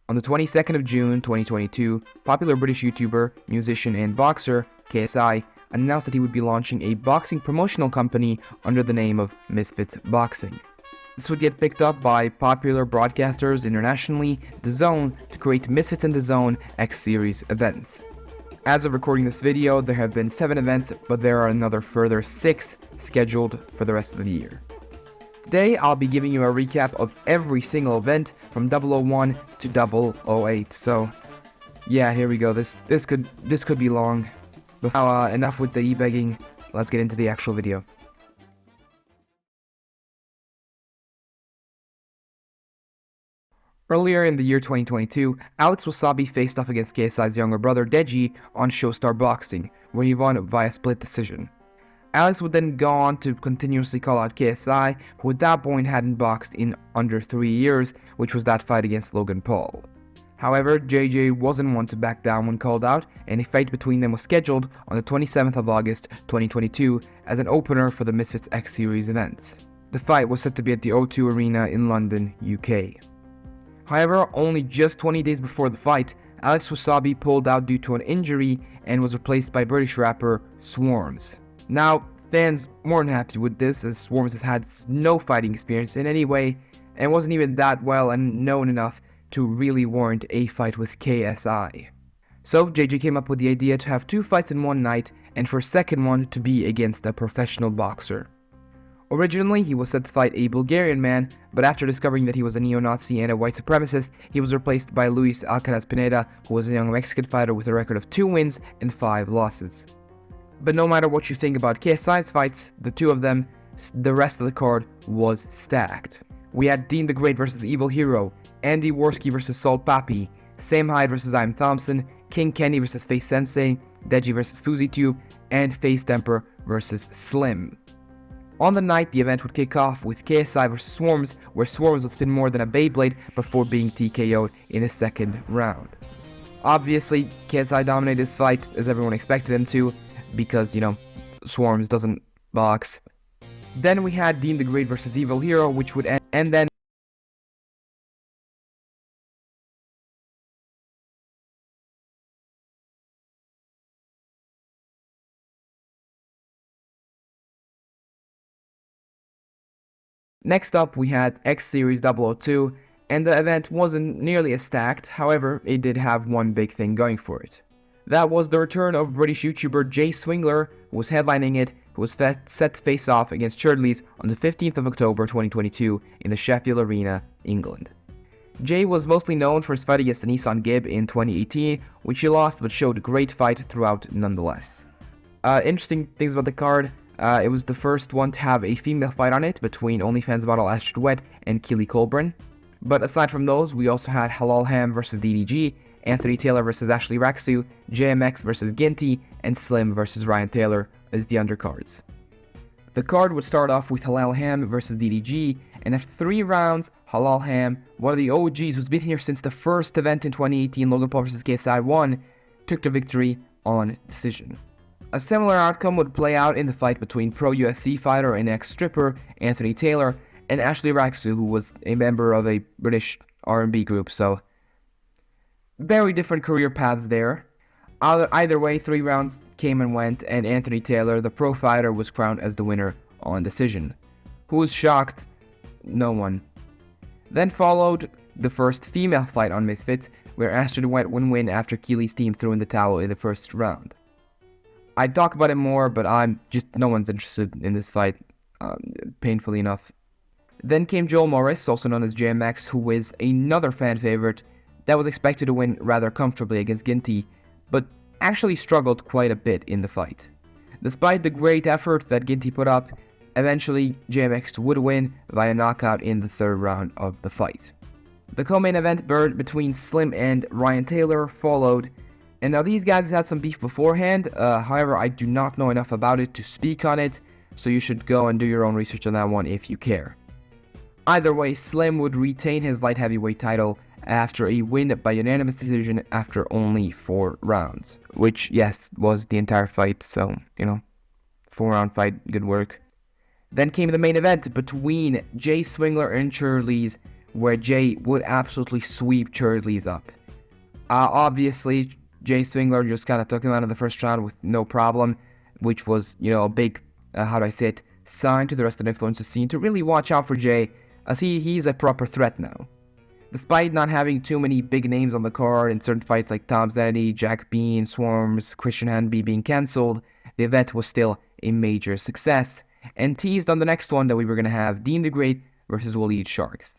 On the 22nd of June 2022, popular British YouTuber, musician, and boxer KSI announced that he would be launching a boxing promotional company under the name of Misfits Boxing. This would get picked up by popular broadcasters internationally, DAZN, to create Misfits and DAZN X-Series Events. As of recording this video, there have been 7 events, but there are another further 6 scheduled for the rest of the year. Today, I'll be giving you a recap of every single event from 001 to 008. So, yeah, here we go. This could be long. But now, enough with the e-begging. Let's get into the actual video. Earlier in the year 2022, Alex Wasabi faced off against KSI's younger brother Deji on Showstar Boxing, where he won via split decision. Alex would then go on to continuously call out KSI, who at that point hadn't boxed in under 3 years, which was that fight against Logan Paul. However, JJ wasn't one to back down when called out, and a fight between them was scheduled on the 27th of August 2022 as an opener for the Misfits X-Series events. The fight was set to be at the O2 Arena in London, UK. However, only just 20 days before the fight, Alex Wasabi pulled out due to an injury and was replaced by British rapper Swarmz. Now, fans weren't happy with this, as Swarmz has had no fighting experience in any way and wasn't even that well and known enough to really warrant a fight with KSI. So JJ came up with the idea to have 2 fights in one night, and for a second one to be against a professional boxer. Originally, he was set to fight a Bulgarian man, but after discovering that he was a neo-Nazi and a white supremacist, he was replaced by Luis Alcaraz Pineda, who was a young Mexican fighter with a record of 2 wins and 5 losses. But no matter what you think about KSI's fights, the 2 of them, the rest of the card was stacked. We had Dean the Great vs Evil Hero, Andy Worski vs Salt Papi, Sam Hyde vs I'm Thompson, King Kenny vs Face Sensei, Deji vs FuziTube, and Face Temper vs Slim. On the night, the event would kick off with KSI vs Swarmz, where Swarmz would spin more than a Beyblade before being TKO'd in the second round. Obviously, KSI dominated this fight as everyone expected him to, because, Swarmz doesn't box. Then we had Dean the Great vs Evil Hero, which would end, and then next up we had X-Series 002, and the event wasn't nearly as stacked. However, it did have one big thing going for it. That was the return of British YouTuber Jay Swingler, who was headlining it, who was set to face off against Churdleys on the 15th of October 2022 in the Sheffield Arena, England. Jay was mostly known for his fight against the Nissan Gib in 2018, which he lost but showed a great fight throughout nonetheless. Interesting things about the card, it was the first one to have a female fight on it between OnlyFans model Astrid Wet and Keely Colburn. But aside from those, we also had Halal Ham vs DDG, Anthony Taylor vs Ashley Rak-Su, JMX vs Ginty, and Slim vs Ryan Taylor as the undercards. The card would start off with Halal Ham vs DDG, and after 3 rounds, Halal Ham, one of the OGs who's been here since the first event in 2018, Logan Paul vs KSI 1, took the victory on decision. A similar outcome would play out in the fight between pro UFC fighter and ex-stripper Anthony Taylor and Ashley Rak-Su, who was a member of a British R&B group, so very different career paths there. Either way, 3 rounds came and went, and Anthony Taylor, the pro fighter, was crowned as the winner on decision. Who was shocked? No one. Then followed the first female fight on Misfits, where Astrid Wet would win after Keely's team threw in the towel in the first round. I'd talk about it more, but no one's interested in this fight, painfully enough. Then came Joel Morris, also known as JMX, who is another fan favorite that was expected to win rather comfortably against Ginty, but actually struggled quite a bit in the fight. Despite the great effort that Ginty put up, eventually JMX would win via knockout in the 3rd round of the fight. The co-main event between Slim and Ryan Taylor followed, and now these guys had some beef beforehand, however I do not know enough about it to speak on it, so you should go and do your own research on that one if you care. Either way, Slim would retain his light heavyweight title after a win by unanimous decision after only 4 rounds. Which, yes, was the entire fight, so, 4-round fight, good work. Then came the main event between Jay Swingler and Churdleys, where Jay would absolutely sweep Charlie's up. Obviously, Jay Swingler just kind of took him out of the first round with no problem, which was, a big, sign to the rest of the influencer scene to really watch out for Jay, as he's a proper threat now. Despite not having too many big names on the card in certain fights like Tom Zanetti, Jack Bean, Swarms, Christian Hanby being cancelled, the event was still a major success, and teased on the next one that we were going to have Dean the Great versus Waleed Sharks.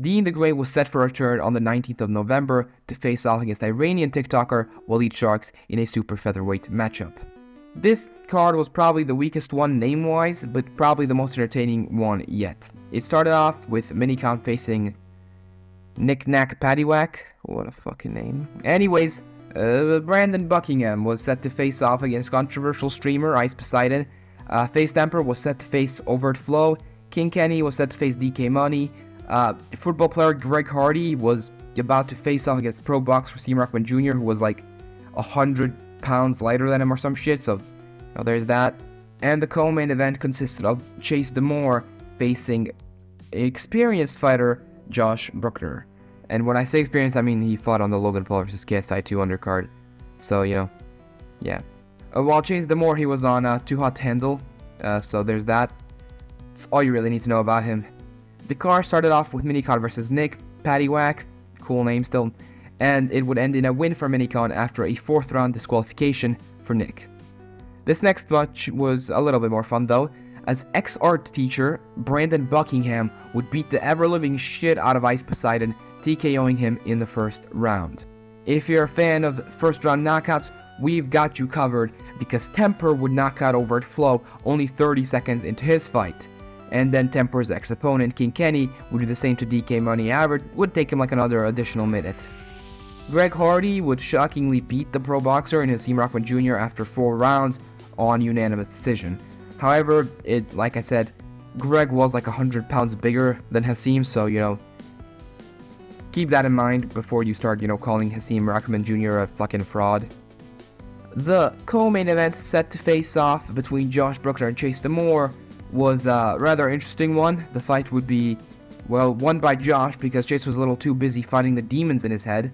Dean the Great was set for a return on the 19th of November to face off against Iranian TikToker Waleed Sharks in a super featherweight matchup. This card was probably the weakest one name-wise, but probably the most entertaining one yet. It started off with Minicon facing Knick Knack Paddywhack. What a fucking name. Anyways, Brandon Buckingham was set to face off against controversial streamer Ice Poseidon. Face Temper was set to face Overt Flow. King Kenny was set to face DK Money. Football player Greg Hardy was about to face off against pro boxer Hasim Rahman Jr., who was like 100 pounds lighter than him or some shit, so there's that. And the co-main event consisted of Chase Demore facing experienced fighter Josh Bruckner. And when I say experienced, I mean he fought on the Logan Paul vs. KSI 2 undercard. So, yeah. While Chase Demore, he was on Too Hot to Handle, so there's that. That's all you really need to know about him. The card started off with Minicon versus Nick Paddywhack, cool name still, and it would end in a win for Minicon after a 4th round disqualification for Nick. This next match was a little bit more fun though, as ex-art teacher Brandon Buckingham would beat the ever-living shit out of Ice Poseidon, TKOing him in the first round. If you're a fan of first round knockouts, we've got you covered, because Temper would knock out Overt Flow only 30 seconds into his fight. And then Temper's ex-opponent, King Kenny, would do the same to DK Money. Average would take him like another additional minute. Greg Hardy would shockingly beat the pro boxer in Hasim Rahman Jr. after 4 rounds on unanimous decision. However, like I said, Greg was like 100 pounds bigger than Hasim, so, keep that in mind before you start, calling Hasim Rahman Jr. a fucking fraud. The co-main event set to face off between Josh Bruckner and Chase Demore was a rather interesting one. The fight would be, won by Josh because Chase was a little too busy fighting the demons in his head.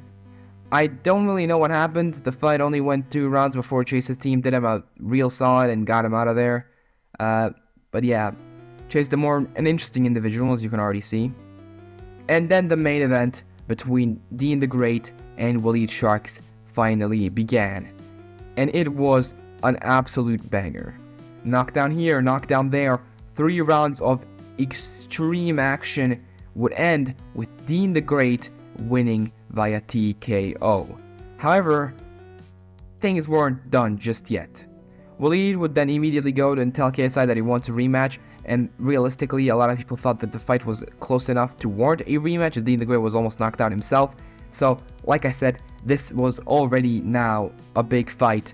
I don't really know what happened. The fight only went 2 rounds before Chase's team did him a real solid and got him out of there. But yeah, Chase Demore, an interesting individual, as you can already see. And then the main event between Dean the Great and Waleed Sharks finally began. And it was an absolute banger. Knockdown here, knockdown there. 3 rounds of extreme action would end with Dean the Great winning via TKO. However, things weren't done just yet. Waleed would then immediately go and tell KSI that he wants a rematch, and realistically, a lot of people thought that the fight was close enough to warrant a rematch, as Dean the Great was almost knocked out himself. So, like I said, this was already now a big fight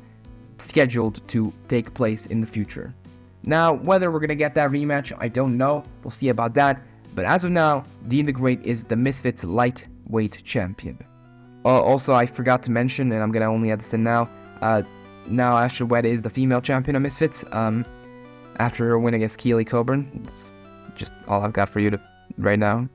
scheduled to take place in the future. Now, whether we're going to get that rematch, I don't know. We'll see about that. But as of now, Dean the Great is the Misfits lightweight champion. Also, I forgot to mention, and I'm going to only add this in now, now Asher Wed is the female champion of Misfits, after her win against Keely Coburn. That's just all I've got for you right now.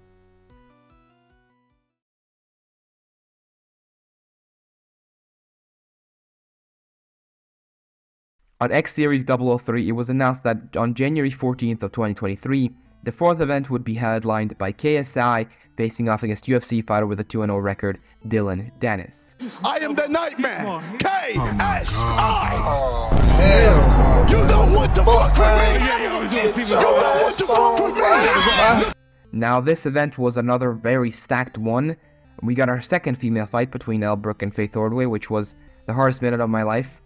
On X-Series 003, it was announced that on January 14th of 2023, the 4th event would be headlined by KSI facing off against UFC fighter with a 2-0 record, Dillon Danis. I am the Nightman, KSI! Oh, hell no. You don't want to fuck with me! You don't want to fuck with me! Now, this event was another very stacked one. We got our second female fight between Elle Brooke and Faith Ordway, which was the hardest minute of my life.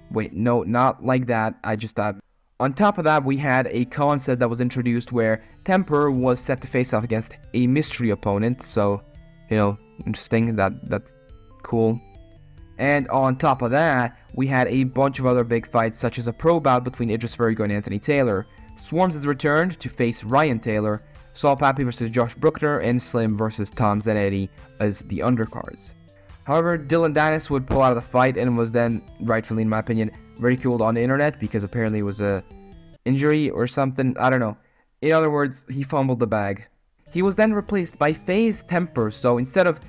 Wait, no, not like that. On top of that, we had a concept that was introduced where Temper was set to face off against a mystery opponent. So, interesting. That's cool. And on top of that, we had a bunch of other big fights, such as a pro bout between Idris Virgo and Anthony Taylor. Swarms has returned to face Ryan Taylor. Saul Pappy versus Josh Bruckner, and Slim versus Tom Zanetti as the undercards. However, Dillon Danis would pull out of the fight and was then, rightfully in my opinion, ridiculed on the internet because apparently it was a injury or something. I don't know. In other words, he fumbled the bag. He was then replaced by FaZe Temper, so instead of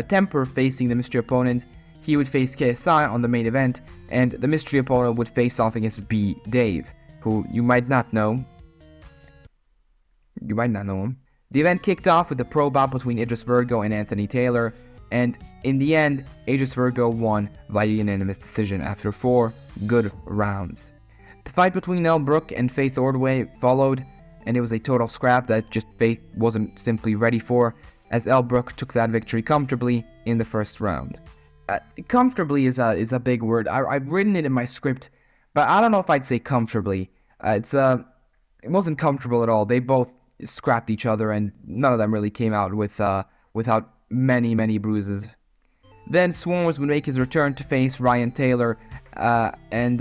Temper facing the mystery opponent, he would face KSI on the main event, and the mystery opponent would face off against B. Dave, who you might not know. You might not know him. The event kicked off with a pro bout between Idris Virgo and Anthony Taylor, and in the end, Idris Virgo won via unanimous decision after 4 good rounds. The fight between Elle Brooke and Faith Ordway followed, and it was a total scrap that just Faith wasn't simply ready for, as Elle Brooke took that victory comfortably in the first round. Comfortably is a big word. I've written it in my script, but I don't know if I'd say comfortably. It wasn't comfortable at all. They both scrapped each other, and none of them really came out without many bruises. Then Swarms would make his return to face Ryan Taylor, and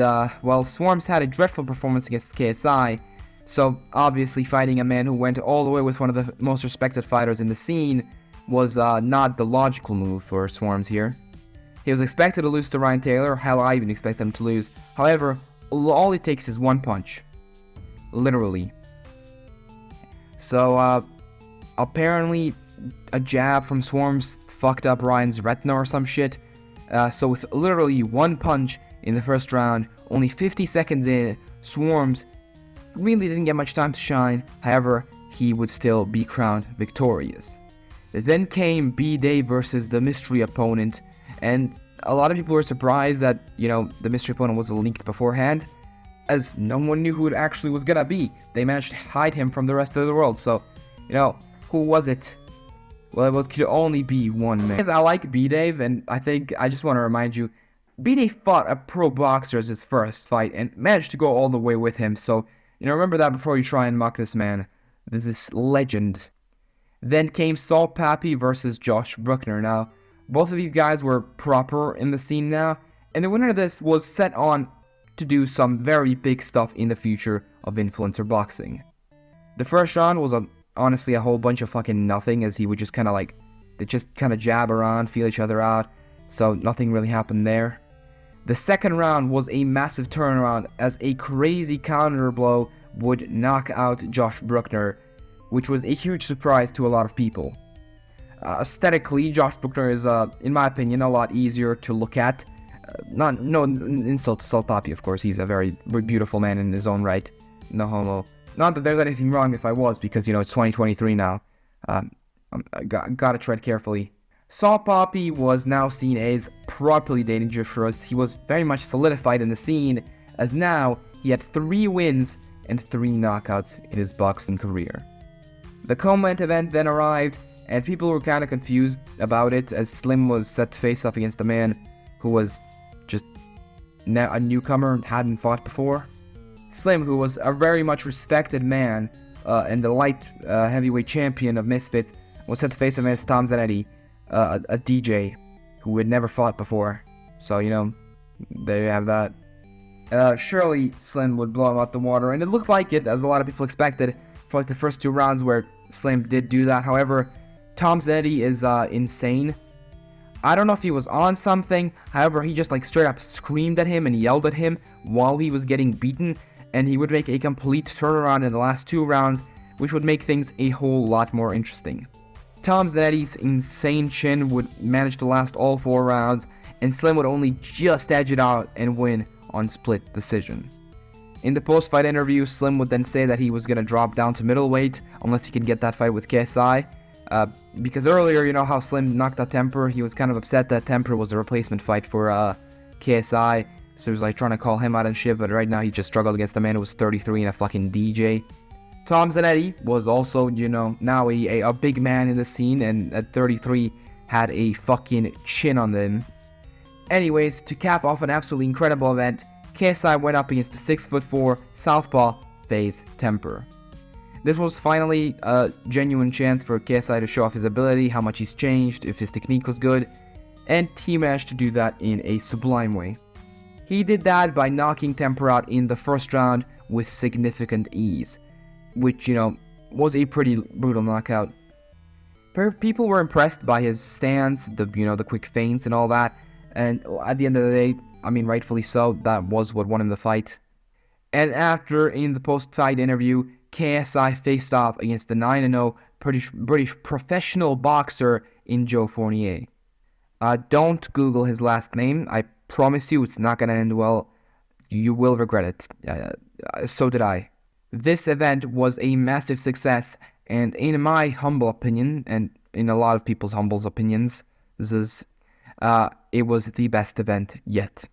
Swarms had a dreadful performance against KSI, so obviously fighting a man who went all the way with one of the most respected fighters in the scene was not the logical move for Swarms here. He was expected to lose to Ryan Taylor. Hell, I even expect him to lose. However, all it takes is one punch. Literally. So, apparently, a jab from Swarms fucked up Ryan's retina or some shit. So with literally one punch in the first round, only 50 seconds in, Swarms really didn't get much time to shine. However, he would still be crowned victorious. Then came B-Day versus the mystery opponent, and a lot of people were surprised that, the mystery opponent was leaked beforehand, as no one knew who it actually was gonna be. They managed to hide him from the rest of the world, so, who was it? Well, it could only be one man. I like B-Dave, and I just want to remind you, B-Dave fought a pro boxer as his first fight, and managed to go all the way with him, so, remember that before you try and mock this man. This legend. Then came Saul Pappy versus Josh Bruckner. Now, both of these guys were proper in the scene now, and the winner of this was set on to do some very big stuff in the future of influencer boxing. The first round was honestly a whole bunch of fucking nothing, as he would just kind of jab around, feel each other out, so nothing really happened there. The second round was a massive turnaround, as a crazy counter blow would knock out Josh Bruckner, which was a huge surprise to a lot of people. Aesthetically, Josh Bruckner is, in my opinion, a lot easier to look at. No insult to Saul Pappy, of course. He's a very beautiful man in his own right. No homo. Not that there's anything wrong if I was, because, it's 2023 now. Gotta tread carefully. Saul Pappy was now seen as properly dangerous. He was very much solidified in the scene, as now he had 3 wins and 3 knockouts in his boxing career. The co-main event then arrived, and people were kind of confused about it, as Slim was set to face off against a man who was just a newcomer and hadn't fought before. Slim, who was a very much respected man and the light heavyweight champion of Misfits, was set to face him against Tom Zanetti, a DJ who had never fought before. So, there you have that. Surely Slim would blow him out the water, and it looked like it, as a lot of people expected, for the first 2 rounds where Slim did do that. However, Tom Zanetti is insane. I don't know if he was on something. However, he just straight up screamed at him and yelled at him while he was getting beaten, and he would make a complete turnaround in the last 2 rounds, which would make things a whole lot more interesting. Tom Zanetti's insane chin would manage to last all 4 rounds, and Slim would only just edge it out and win on split decision. In the post-fight interview, Slim would then say that he was going to drop down to middleweight unless he could get that fight with KSI. Because earlier, how Slim knocked out Temper, he was kind of upset that Temper was a replacement fight for KSI, so he was trying to call him out and shit, but right now he just struggled against a man who was 33 and a fucking DJ. Tom Zanetti was also, now a big man in the scene, and at 33 had a fucking chin on them. Anyways, to cap off an absolutely incredible event, KSI went up against the 6'4" southpaw FaZe Temper. This was finally a genuine chance for KSI to show off his ability, how much he's changed, if his technique was good, and he managed to do that in a sublime way. He did that by knocking Temper out in the first round with significant ease, which, was a pretty brutal knockout. People were impressed by his stance, the quick feints and all that, and at the end of the day, I mean, rightfully so. That was what won him the fight. And after, in the post-fight interview, KSI faced off against the 9-0 British professional boxer in Joe Fournier. Don't Google his last name. I promise you it's not going to end well. You will regret it. So did I. This event was a massive success, and in my humble opinion, and in a lot of people's humble opinions, it was the best event yet.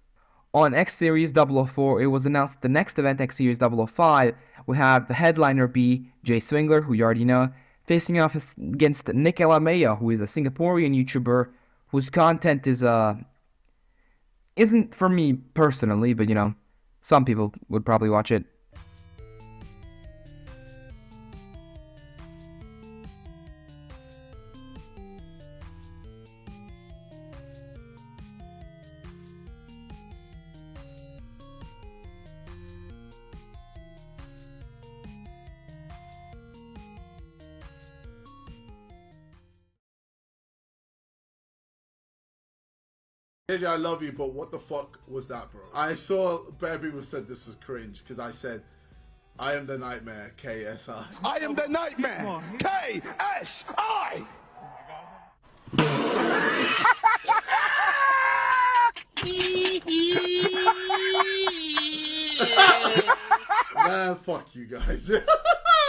On X-Series 004, it was announced that the next event, X-Series 005, would have the headliner be Jay Swingler, who you already know, facing off against Nick Alamea, who is a Singaporean YouTuber whose content isn't for me personally, but some people would probably watch it. KJ, I love you, but what the fuck was that, bro? I saw better people said this was cringe because I said, I am the nightmare, KSI. I am the nightmare. KSI. Man, fuck you guys.